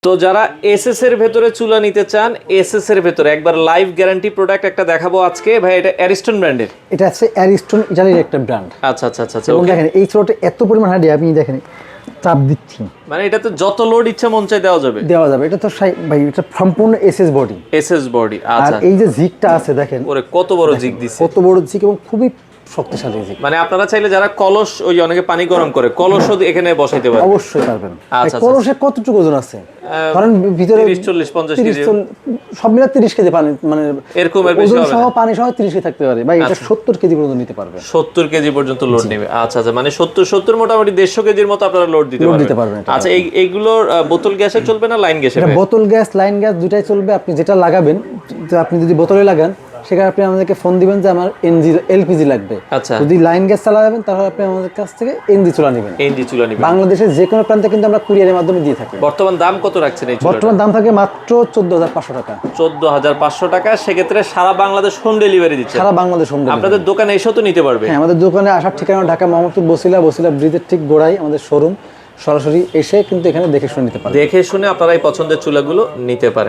তো যারা এসএস এর ভেতরে চুলা নিতে চান, এসএস এর ভেতরে একবার লাইভ গ্যারান্টি প্রোডাক্ট একটা দেখাবো আজকে ভাই। এটা অ্যারিস্টন ব্র্যান্ডের। এটা আছে অ্যারিস্টন ইটালির একটা ব্র্যান্ড। আচ্ছা আচ্ছা আচ্ছা আচ্ছা, এবং ওকে। দেখেন এই চুলাটা এত পরিমাণ হার্ডি, আপনি দেখেন চাপ দিচ্ছি, মানে এটাতে যত লোড ইচ্ছা মন চাই দেওয়া যাবে। এটা তো ভাই এটা সম্পূর্ণ এসএস বডি। এসএস বডি, আর আচ্ছা। এই যে জিগটা আছে দেখেন ওরে কত বড় জিগ দিছে, কত বড় জিগ এবং খুবই শক্তিশালী জিগ। মানে আপনারা চাইলে যারা কলস, ওই যে অনেকে পানি গরম করে, কলসও এখানে বসাইতে পারে। অবশ্যই পারবেন। আচ্ছা, এই কলসে কতটুকু ওজন আছে? কারণ ভিতরে 30 40 50 কেজি সব মিলে 30 কেজি পানি, মানে এরকম এর বেশি ওজন হবে সহ না। পানি সহ 30 কেজি থাকতে পারে ভাই। এটা 70 কেজি পর্যন্ত নিতে পারবে। 70 কেজি পর্যন্ত লোড নেবে। আচ্ছা আচ্ছা, মানে 70 মোটামুটি 150 কেজির মতো আপনারা লোড দিতে পারবেন। এটা। আচ্ছা, এইগুলোর বোতল গ্যাসে চলবে না লাইন গ্যাসে? এটা বোতল গ্যাস, লাইন গ্যাস দুটাই চলবে। আপনি যেটা লাগাবেন, তো আপনি যদি বোতলে লাগান সেখানে আপনি আমাদেরকে ফোন দিবেন যে আমার এনজি এলপিজি লাগবে। আচ্ছা। যদি লাইন গ্যাস চালাবেন তাহলে আপনি আমাদের কাছ থেকে এনজি চুলা নেবেন। এনজি চুলা নেবেন। বাংলাদেশের যে কোনো প্রান্তে কিন্তু আমরা কুরিয়ারের মাধ্যমে দিয়ে থাকি। বর্তমান দাম কত রাখছেন এই চুলাটার? বর্তমান দাম থাকে মাত্র 14,500 টাকা। 14,500 টাকা। সেক্ষেত্রে সারা বাংলাদেশ হোম ডেলিভারি দিচ্ছে। সারা বাংলাদেশ হোম ডেলিভারি। আপনাদের দোকানে এসেও তো নিতে পারবে? হ্যাঁ, আমাদের দোকানে আসার ঠিকানা ঢাকা মোহাম্মদপুর বসিলা ব্রিজের ঠিক গোড়ায় আমাদের শোরুম। সরাসরি এসে কিন্তু এখানে দেখে শুনে নিতে পারেন। দেখে শুনে আপনারা এই পছন্দের চুলাগুলো নিতে পারেন।